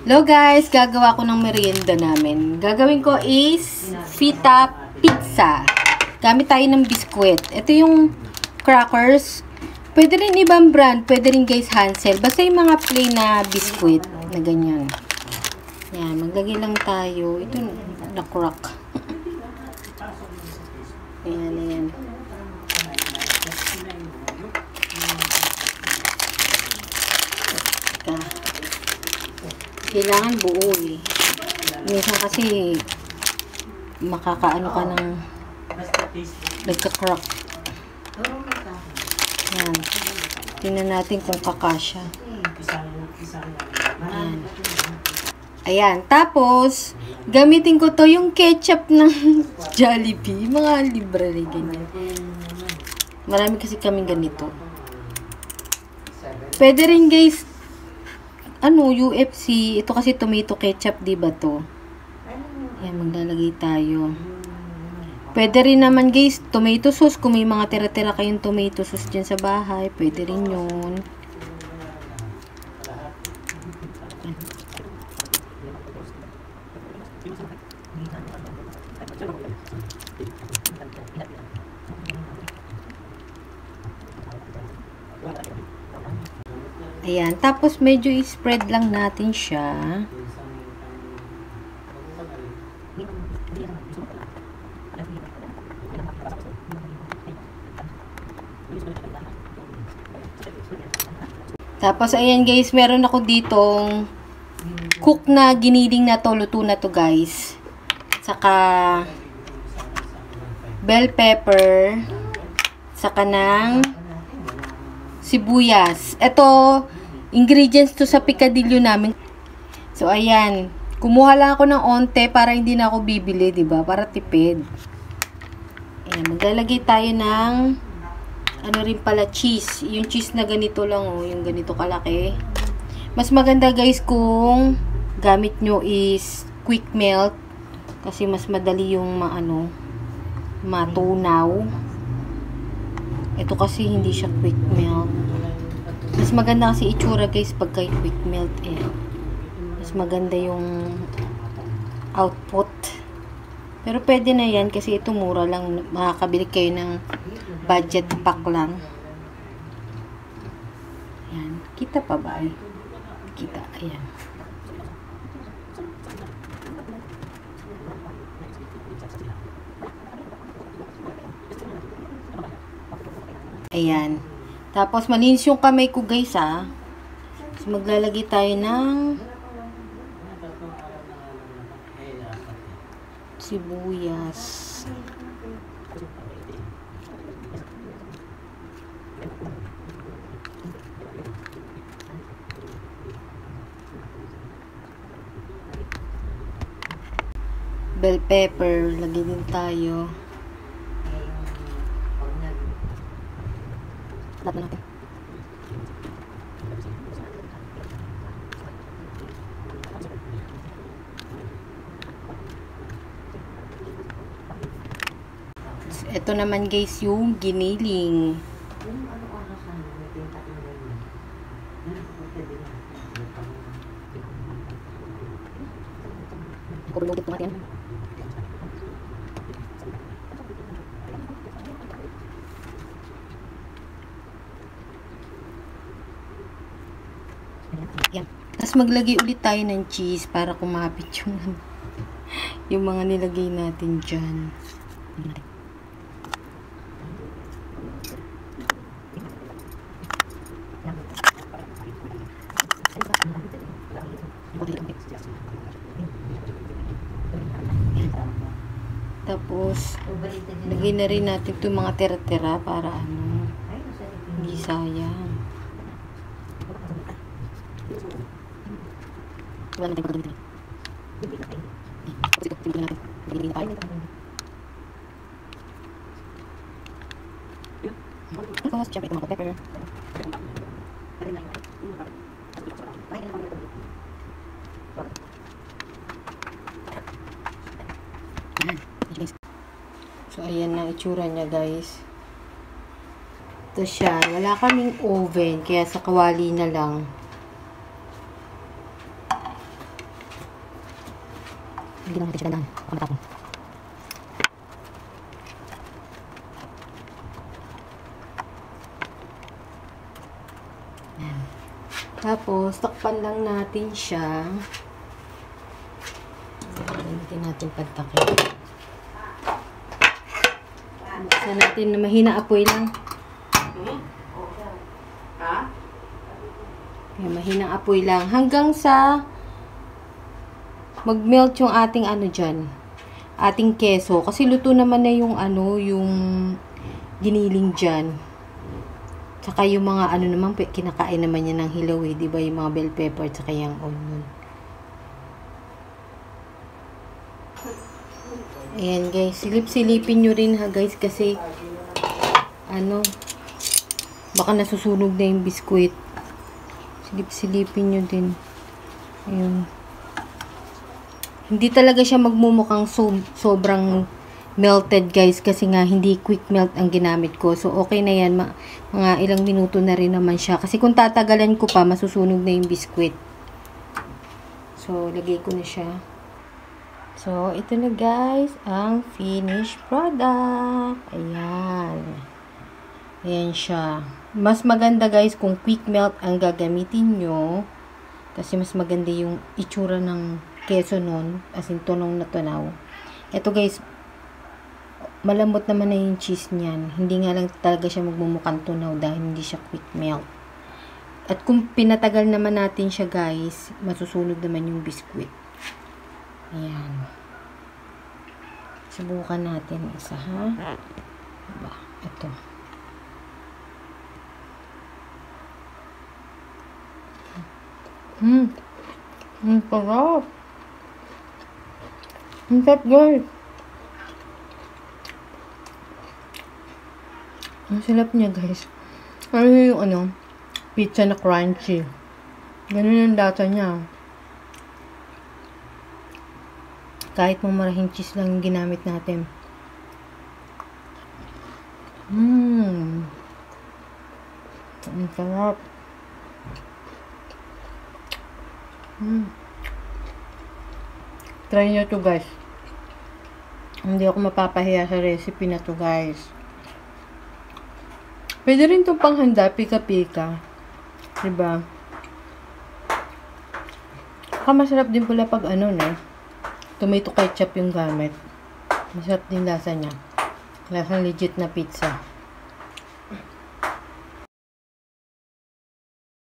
Hello guys, gagawa ko ng merienda namin. Gagawin ko is feta pizza. Gamit tayo ng biskwit. Ito yung crackers. Pwede rin ibang brand. Pwede rin guys Hansel. Basta yung mga plain na biskwit na ganyan. Yan, maglagay lang tayo. Ito na crack. Ayan, ayan. Kailangan buo eh. Minsan kasi makakaano ka ng nagka-crack. Yan. Tingnan natin kung kakasya. Ayan. Ayan. Tapos, gamitin ko to yung ketchup ng Jollibee. Mga libre rin ganyan. Marami kasi kaming ganito. Pwede rin guys, UFC. Ito kasi tomato ketchup, diba to? Ayan, maglalagay tayo. Pwede rin naman guys, tomato sauce. Kung may mga tira-tira kayong tomato sauce dyan sa bahay, pwede rin yun. Ayan, tapos medyo i-spread lang natin siya. Tapos, ayan guys, meron ako ditong cook na giniling na to, luto na to guys. Saka bell pepper, saka ng sibuyas. Ito, ingredients to sa picadillo namin. So, ayan. Kumuha lang ako ng onte para hindi na ako bibili, diba? Para tipid. Ayan, maglalagay tayo ng ano rin pala, cheese. Yung cheese na ganito lang, oh. Yung ganito kalaki. Mas maganda, guys, kung gamit nyo is quick melt. Kasi mas madali yung matunaw. Ito kasi hindi siya quick melt. Mas maganda kasi itsura guys pagka quick melt eh. Mas maganda yung output. Pero pwede na yan kasi ito mura lang. Makakabili kayo ng budget pack lang. Yan. Kita pa ba? Kita. Ayan. Ayan. Tapos, malinis yung kamay ko, guys, ha. So, maglalagay tayo ng sibuyas. Bell pepper. Lagay din tayo. Lahat na natin. Ito naman guys yung giniling. Kurulugit natin. Yan. Tapos maglagay ulit tayo ng cheese para kumapit yung mga nilagay natin dyan. Tapos lagay na rin natin itong mga tira-tira para hindi sayang. Wala natin pagkakita. Tingnan natin. Tingnan natin. Tapos, syempre, ito mga pepper. So, ayan na itsura niya, guys. Ito siya. Wala kaming oven, kaya sa kawali na lang. Hindi natin siya gandaan. Baka matapon. Yan. Tapos, takpan lang natin siya. Hindi natin pagtakip. Buksan natin na mahina apoy lang. Ayan, mahinang apoy lang. Hanggang sa mag-melt yung ating ano dyan. Ating keso. Kasi luto naman na yung ano, yung giniling dyan. Tsaka yung mga ano naman, kinakain naman yan ng hilaw eh. Diba yung mga bell pepper tsaka yung onion. Ayan guys. Silip-silipin nyo rin ha guys. Kasi ano, baka nasusunog na yung biskuit. Silip-silipin nyo din. Ayun. Hindi talaga siya magmumukhang sobrang melted guys. Kasi nga hindi quick melt ang ginamit ko. So okay na yan. Mga ilang minuto na rin naman siya. Kasi kung tatagalan ko pa, masusunog na yung biskuit. So lagay ko na siya. So ito na guys ang finished product. Ayan. Ayan siya. Mas maganda guys kung quick melt ang gagamitin nyo. Kasi mas maganda yung itsura ng keso nun. As in tunong na tunaw. Ito guys, malambot naman na yung cheese niyan. Hindi nga lang talaga siya magmumukhang tunaw dahil hindi siya quick melt. At kung pinatagal naman natin siya guys, masusunog naman yung biskuit. Ayan. Subukan natin isa ha. Diba? Ito. Ang sarap. Ang sarap guys. Ang sarap niya guys. Ano yung ano? Pizza na crunchy. Ganun yung lasa niya. Kahit mamarahing cheese lang yung ginamit natin. Ang sarap. Try nyo to guys. Hindi ako mapapahiya sa recipe na to guys. Pwede rin itong panghanda, pika-pika. Diba? Masarap din pala pag ano na, tomato ketchup yung gamit. Masarap din lasa niya. Lasang legit na pizza.